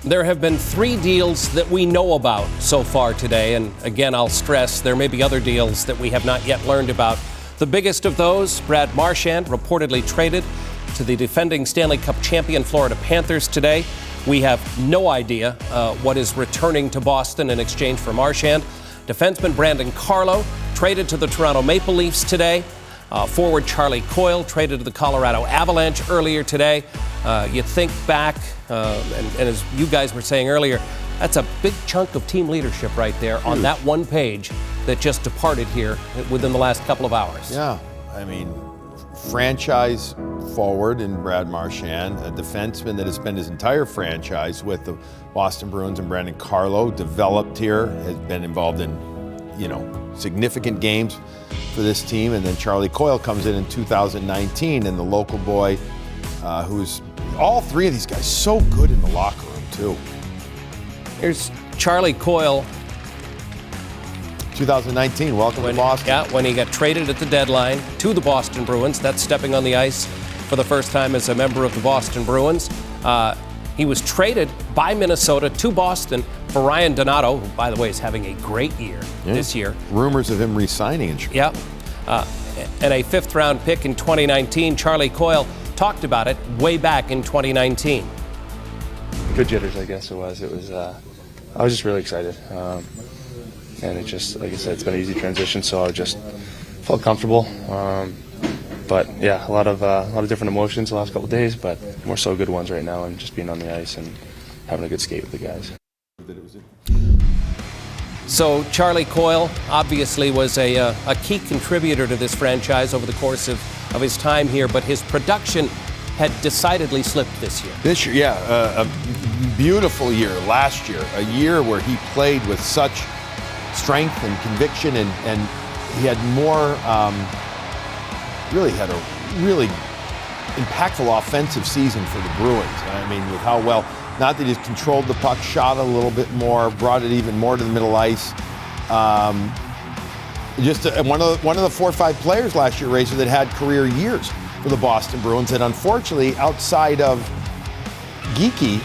There have been 3 deals that we know about so far today, and again, I'll stress there may be other deals that we have not yet learned about. The biggest of those, Brad Marchand, reportedly traded to the defending Stanley Cup champion Florida Panthers today. We have no idea what is returning to Boston in exchange for Marchand. Defenseman Brandon Carlo traded to the Toronto Maple Leafs today. Forward Charlie Coyle traded to the Colorado Avalanche earlier today. You think back, and as you guys were saying earlier, that's a big chunk of team leadership right there on that one page that just departed here within the last couple of hours. Yeah, I mean, franchise forward in Brad Marchand, a defenseman that has spent his entire franchise with the Boston Bruins, and Brandon Carlo, developed here, has been involved in, significant games for this team. And then Charlie Coyle comes in 2019, and the local boy who's, all 3 of these guys so good in the locker room too. Here's Charlie Coyle. 2019, welcome to Boston. Yeah, when he got traded at the deadline to the Boston Bruins. That's stepping on the ice for the first time as a member of the Boston Bruins. He was traded by Minnesota to Boston for Ryan Donato, who, by the way, is having a great year this year. Rumors of him re-signing in Chicago. Yeah. And a 5th-round pick in 2019. Charlie Coyle talked about it way back in 2019. Good jitters, I guess it was. I was just really excited. And it just, like I said, it's been an easy transition, so I just felt comfortable. But yeah, a lot of different emotions the last couple of days, but more so good ones right now, and just being on the ice and having a good skate with the guys. So Charlie Coyle obviously was a key contributor to this franchise over the course of his time here, but his production had decidedly slipped this year. This year, yeah, a beautiful year last year, a year where he played with such strength and conviction, and he had more, really had a really impactful offensive season for the Bruins. I mean, with how well, not that he's controlled the puck, shot a little bit more, brought it even more to the middle ice. Just one of the 4 or 5 players last year, Razor, that had career years for the Boston Bruins, and unfortunately, outside of Geeky,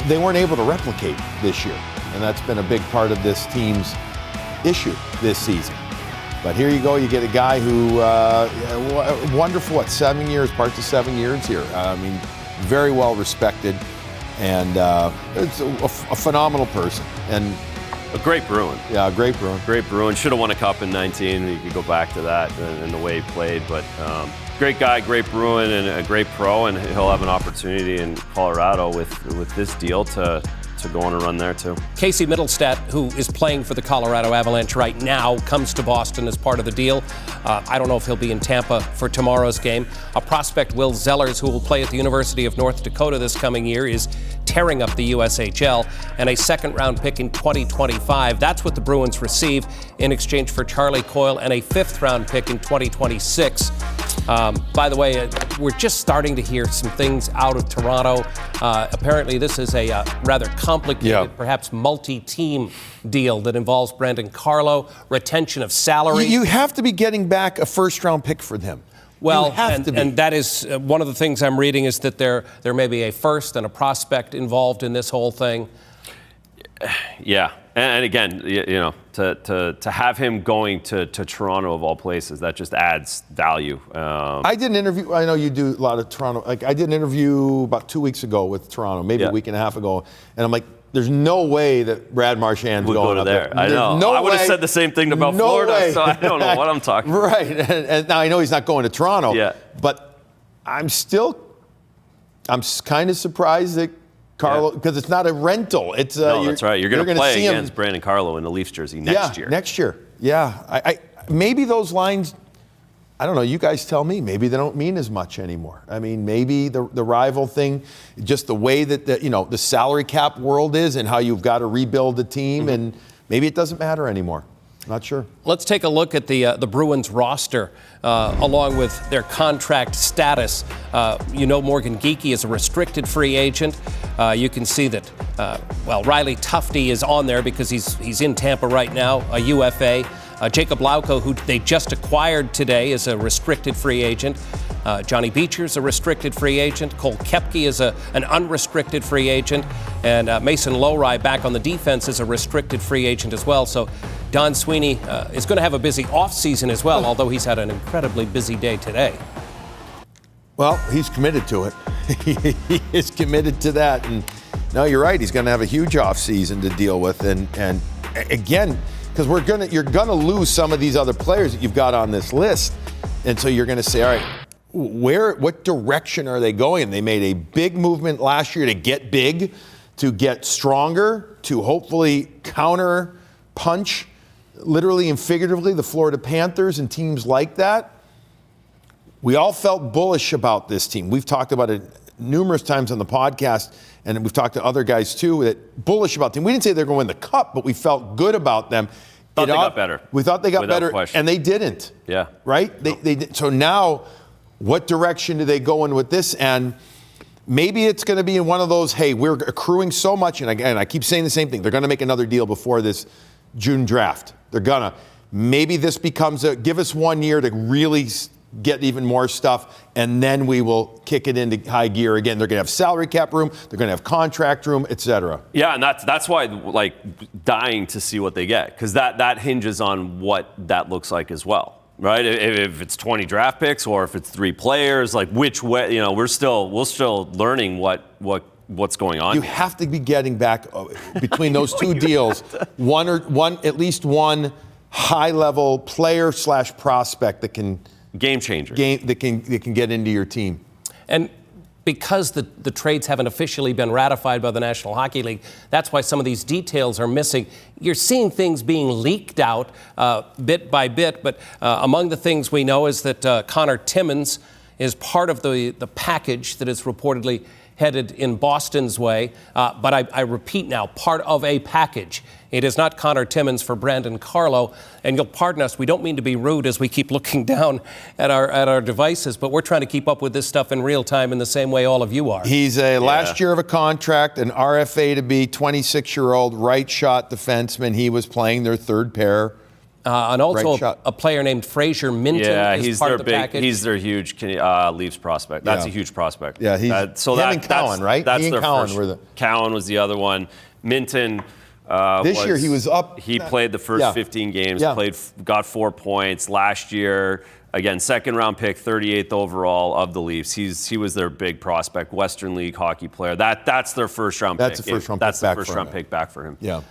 they weren't able to replicate this year. And that's been a big part of this team's issue this season. But here you go, you get a guy who, wonderful, 7 years, parts of 7 years here. I mean, very well respected, and it's a phenomenal person. And a great Bruin. Yeah, a great Bruin. Great Bruin. Should have won a cup in 19. You could go back to that and the way he played. But great guy, great Bruin, and a great pro. And he'll have an opportunity in Colorado with this deal to go on a run there too. Casey Mittelstadt, who is playing for the Colorado Avalanche right now, comes to Boston as part of the deal. I don't know if he'll be in Tampa for tomorrow's game. A prospect, Will Zellers, who will play at the University of North Dakota this coming year, is tearing up the USHL, and a 2nd-round pick in 2025. That's what the Bruins receive in exchange for Charlie Coyle, and a 5th-round pick in 2026. By the way, we're just starting to hear some things out of Toronto. Apparently, this is a rather complicated, perhaps multi-team deal that involves Brandon Carlo, retention of salary. You have to be getting back a 1st-round pick for them. Well, and that is one of the things I'm reading is that there may be a first and a prospect involved in this whole thing. Yeah, and again, to have him going to Toronto of all places, that just adds value. I did an interview. I know you do a lot of Toronto. Like, I did an interview about 2 weeks ago with Toronto, maybe a week and a half ago, and I'm like, there's no way that Brad Marchand would go to there. I know. I would have said the same thing about Florida, so I don't know what I'm talking about. Right. And now I know he's not going to Toronto, but I'm kind of surprised that Carlo, because it's not a rental. It's that's right. You're going to play against Brandon Carlo in the Leafs jersey next year. Next year. Yeah. I maybe those lines, I don't know, you guys tell me, maybe they don't mean as much anymore. I mean, maybe the rival thing, just the way that the salary cap world is and how you've got to rebuild the team, and maybe it doesn't matter anymore. Not sure. Let's take a look at the Bruins roster along with their contract status. Morgan Geekie is a restricted free agent. You can see that, Riley Tufte is on there because he's in Tampa right now, a UFA. Jacob Lauko, who they just acquired today, is a restricted free agent. Johnny Beecher's a restricted free agent. Cole Koepke is an unrestricted free agent. And Mason Lowry back on the defense is a restricted free agent as well. So Don Sweeney is going to have a busy offseason as well, although he's had an incredibly busy day today. Well, he's committed to it. He is committed to that. And no, you're right. He's going to have a huge offseason to deal with. And again, because you're going to lose some of these other players that you've got on this list. And so you're going to say, all right, what direction are they going? They made a big movement last year to get big, to get stronger, to hopefully counter punch, literally and figuratively, the Florida Panthers and teams like that. We all felt bullish about this team. We've talked about it numerous times on the podcast, and we've talked to other guys too, that bullish about the team. We didn't say they're going to win the cup, but we felt good about them. Thought they got better. We thought they got Without better, question. and they didn't. Yeah. Right? They did. So now, what direction do they go in with this? And maybe it's going to be in one of those, hey, we're accruing so much, and again, I keep saying the same thing. They're going to make another deal before this June draft. They're going to. Maybe this becomes give us 1 year to really get even more stuff, and then we will kick it into high gear again. They're going to have salary cap room, they're going to have contract room, etc. Yeah, and that's why, like, dying to see what they get, because that hinges on what that looks like as well, right? If it's 20 draft picks or if it's 3 players, like which way, we're still learning what's going on. You have to be getting back between those two deals, at least one high-level player/prospect that can. Game changer. That can get into your team. And because the trades haven't officially been ratified by the National Hockey League, that's why some of these details are missing. You're seeing things being leaked out bit by bit, but among the things we know is that Connor Timmins is part of the package that is reportedly headed in Boston's way. But I repeat now, part of a package. It is not Connor Timmins for Brandon Carlo. And you'll pardon us, we don't mean to be rude as we keep looking down at our devices, but we're trying to keep up with this stuff in real time in the same way all of you are. He's a last year of a contract, an RFA to be 26-year-old right shot defenseman. He was playing their third pair. And also a player named Fraser Minton is part of the package. He's their huge Leafs prospect. That's a huge prospect. Yeah, and Cowan, right? That's their Cowan first. Cowan was the other one. Minton. This year he was up. He played the first 15 games. Got 4 points last year. Again, second-round pick, 38th overall of the Leafs. He was their big prospect, Western League hockey player. That's their first-round pick. That's the first-round pick back for him. Yeah.